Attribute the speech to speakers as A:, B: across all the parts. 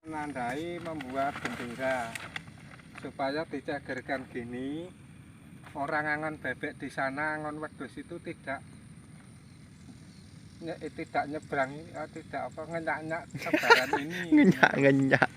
A: Menandai membuat bendera supaya dicagerkan gini, orang angon bebek di sana, angon wedhus itu tidak nyebrang, tidak apa ngenyak-nyak sebaran ini.
B: Ngenyak.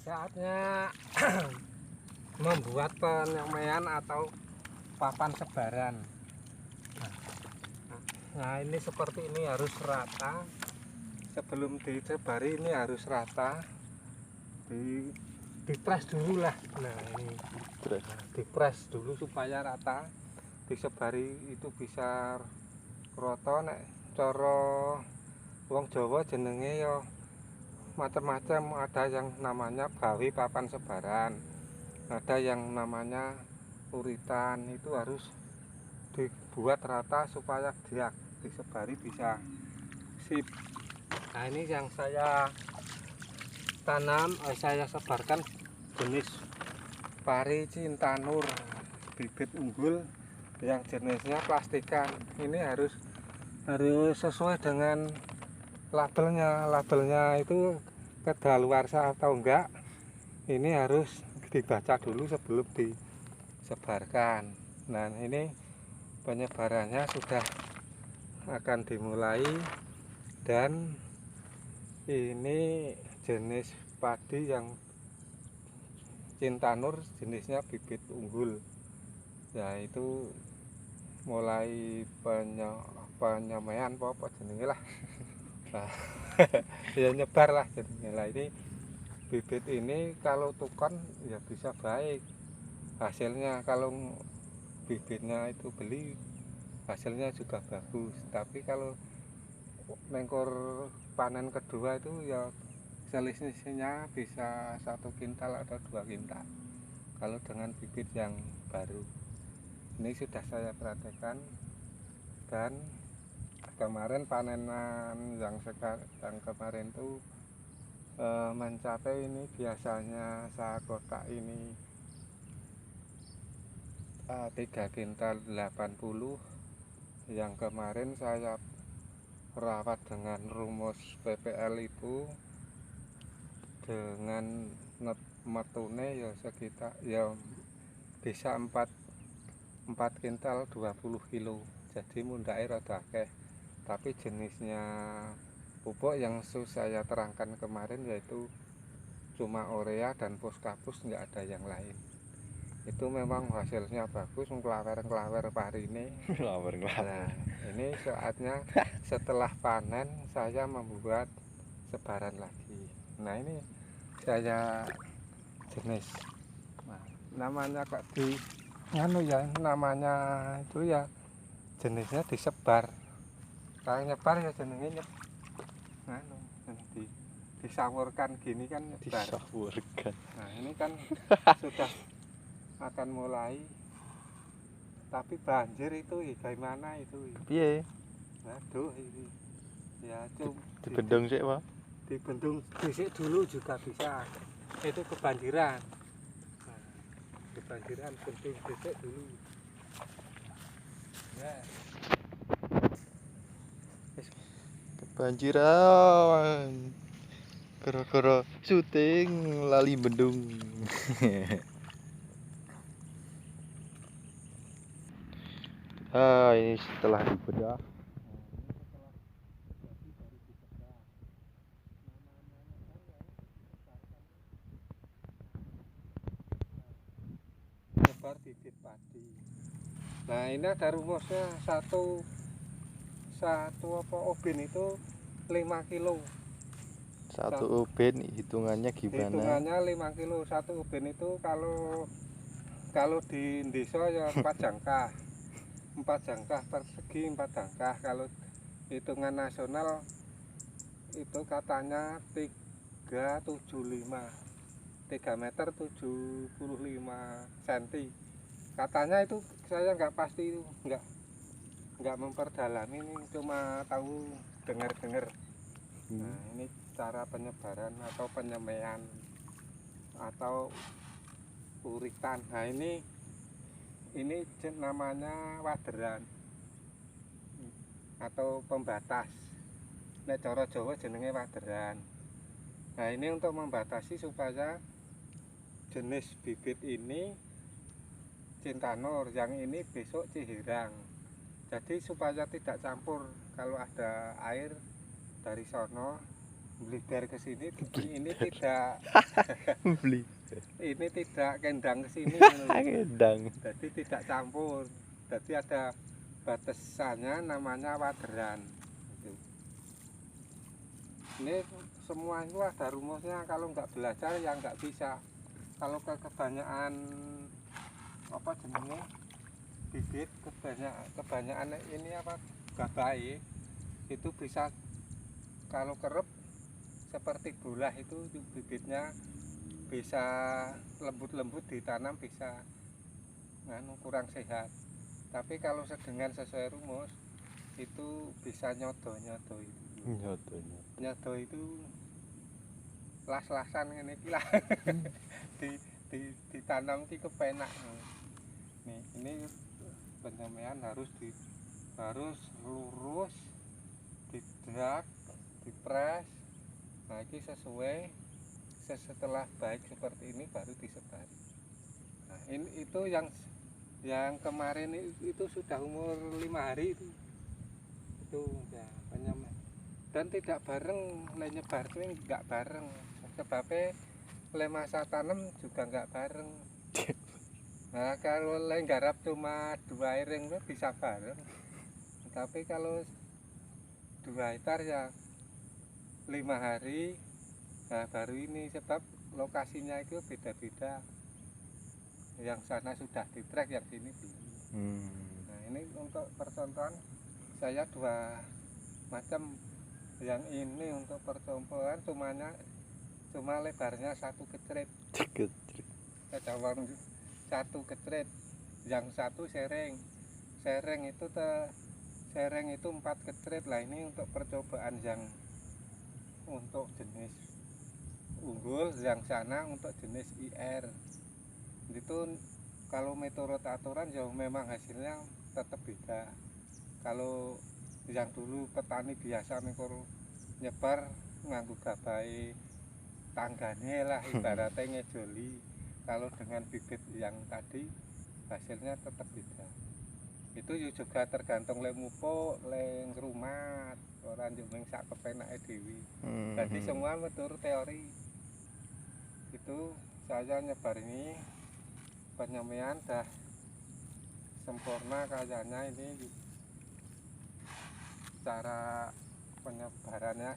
A: Saatnya membuat penyemaian atau papan sebaran. Nah ini seperti ini harus rata. Sebelum disebari ini harus rata. Dipres dulu lah. Nah ini dipres dulu supaya rata. Disebari itu bisa rata. Nek cara wong Jawa jenenge ya macam-macam. Ada yang namanya bawi papan sebaran, ada yang namanya uritan. Itu harus dibuat rata supaya dia disebari bisa sip. Nah ini yang saya tanam, saya sebarkan jenis pari cintanur bibit unggul yang jenisnya plastikan. Ini harus sesuai dengan labelnya itu kedaluarsa atau enggak, ini harus dibaca dulu sebelum disebarkan. Nah ini penyebarannya sudah akan dimulai, dan ini jenis padi yang cintanur jenisnya bibit unggul, yaitu mulai penyemaian apa jenenge lah. Ya nyebar lah jenenge lah. Ini bibit ini kalau tukon ya bisa baik hasilnya, kalau bibitnya itu beli hasilnya juga bagus. Tapi kalau mengkor panen kedua itu ya selisihnya bisa 1 kintal atau 2 kintal kalau dengan bibit yang baru. Ini sudah saya perhatikan, dan kemarin panenan yang kemarin itu mencapai ini biasanya kotak ini 3 kintal 80. Yang kemarin saya rawat dengan rumus PPL itu dengan metune ya sekitar ya bisa 4 kintal 20 kilo. Jadi mundake rada akeh. Tapi jenisnya pupuk yang saya terangkan kemarin yaitu cuma urea dan puskapus, nggak ada yang lain. Itu memang hasilnya bagus, ngelawer pari ini. Nah, ini saatnya setelah panen saya membuat sebaran lagi. Nah ini saya jenis, nah, namanya kok di namanya itu ya jenisnya disebar. Kalau nyebar ya jenenge disawurkan gini kan nyebar.
B: Disawurkan.
A: Nah ini kan sudah akan mulai, tapi banjir itu bagaimana itu?
B: Piye?
A: Aduh ini ya
B: Dibendung sik, Pak.
A: dibendung dhisik dulu juga bisa. Itu kebanjiran. Nah, kebanjiran bendung dhisik dulu. Ya.
B: Kebanjiran. Gara-gara syuting lali bendung. Ini setelah dibedah.
A: Nyebar bibit padi. Nah ini ada rumusnya, satu apa obin itu 5 kilo.
B: Satu ubin hitungannya gimana?
A: Hitungannya 5 kilo. Satu ubin itu kalau di desa ya 4 jangkah. 4 jangkah persegi 4 jangkah. Kalau hitungan nasional itu katanya 375, 3 meter 75 cm. Katanya itu saya nggak pasti, itu nggak memperdalami, ini cuma tahu dengar-dengar. Nah ini cara penyebaran atau penyemaian atau uritan. Nah ini namanya waderan. atau pembatas. Nek cara Jawa jenenge waderan. Nah, ini untuk membatasi supaya jenis bibit ini Cintanur, yang ini besok Cihirang. Jadi supaya tidak campur, kalau ada air dari sono blider ke sini, ini tidak
B: Beli.
A: ini tidak kendang ke sini.
B: Kendang.
A: Jadi tidak campur. Jadi ada batasannya, namanya waderan. Gitu. Ini semua itu ada rumusnya, kalau nggak belajar ya nggak bisa. Kalau kebanyakan apa jenenge bibit, kebanyakan ini apa gabai itu bisa, kalau kerep seperti bolah itu bibitnya bisa lembut-lembut ditanam, bisa kurang sehat. Tapi kalau sedengan sesuai rumus itu bisa nyodo itu las-lasan ngene iki lah. Ditanam ki kepenak. Nih, ini penyampaian harus lurus, didak, dipres. Nah, ini sesuai, setelah baik seperti ini baru disebar. Nah, ini itu yang kemarin itu sudah umur 5 hari itu ya penyampaian. Dan tidak bareng, nyebar itu enggak bareng. Sebabnya masa tanam juga enggak bareng. Nah, kalau garap cuma 2 iring bisa bareng. Tapi kalau 2 hektar ya 5 hari. Nah, baru ini sebab lokasinya itu beda-beda. Yang sana sudah ditrek, yang sini belum. Nah, ini untuk percontohan saya 2 macam. Yang ini untuk percompoan cuma lebarnya 1 kecret. Satu kecret, yang satu sereng itu sereng itu 4 kecret lah. Ini untuk percobaan yang untuk jenis unggul, yang sana untuk jenis IR. Itu kalau menurut aturan ya memang hasilnya tetap beda. Kalau yang dulu petani biasa mikir nyebar nganggo gabai tanggane lah, ibaratnya ngejoli. Kalau dengan bibit yang tadi hasilnya tetap beda. Itu juga tergantung le mupuk, le ngrumat, ora njumeng sak kepenake dhewe. Jadi semua menurut teori. Itu saya nyebar ini penyampaian dah sempurna kayaknya. Ini cara penyebarannya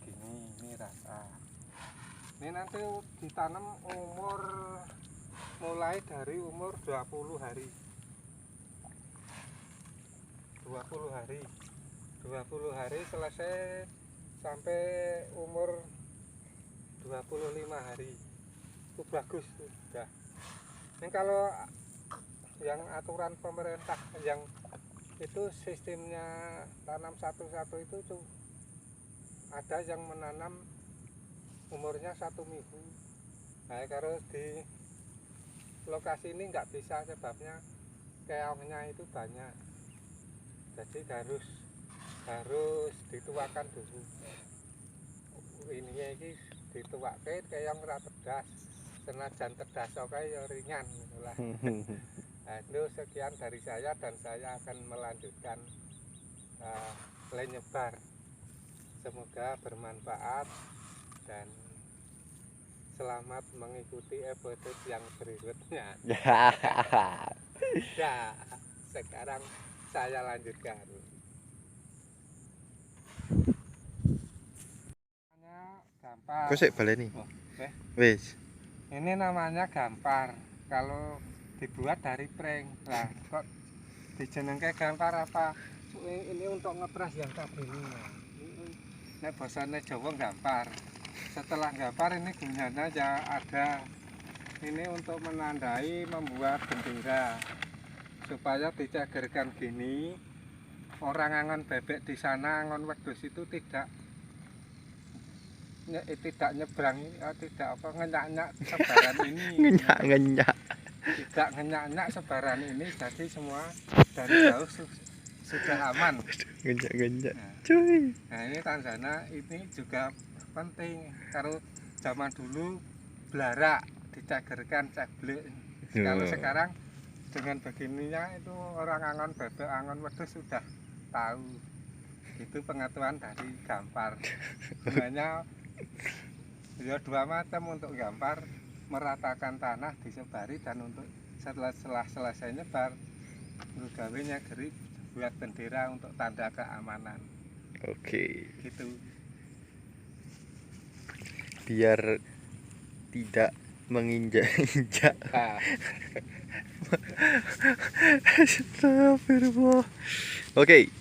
A: gini, ini rata. Ini nanti ditanam mulai dari umur 20 hari. 20 hari selesai sampai umur 25 hari. Itu bagus sudah. Ini kalau yang aturan pemerintah yang itu sistemnya tanam satu-satu itu tuh ada yang menanam umurnya 1 minggu. Nah, kalau di lokasi ini nggak bisa, sebabnya keongnya itu banyak. Jadi harus dituakan dulu. Ininya ini dituakan keong ora pedas, senajan pedas oke ya ringan lah. Nah, itu sekian dari saya, dan saya akan melanjutkan nyebar. Semoga bermanfaat dan selamat mengikuti episode yang berikutnya. Nah, sekarang saya lanjutkan. Gampar.
B: Kok sik baleni? Wis.
A: Ini namanya gampar. Kalau dibuat dari pring. Nah, kok dijenengke gampar apa? Ini untuk ngepres yang tadi ini. Nek bahasane Jawa gampar. Setelah gampar ini gunanya ya ada ini untuk menandai, membuat bendera supaya dicagerkan gini. Orang angon bebek di sana, angon wedhus itu tidak nyebrang, tidak apa ngenyak-nyak sebaran ini.
B: Ngenyak.
A: Tidak ngenyak-nyak sebaran ini, jadi semua dari jauh sudah aman.
B: Genjak-genjak.
A: Nah,
B: Cuy.
A: nah ini tandanya ini juga penting. Kalau zaman dulu belarak dicagerkan ceblek. Kalau sekarang dengan begininya itu orang angon bebek angon wedhus sudah tahu. Itu pengetahuan dari gampar. Sebenarnya ya dua macam untuk gampar, meratakan tanah disebari, dan untuk setelah selesai nyebar gawe geri buat bendera untuk tanda keamanan.
B: Oke.
A: Gitu.
B: Biar tidak menginjak-injak. Astagfirullah. Oke.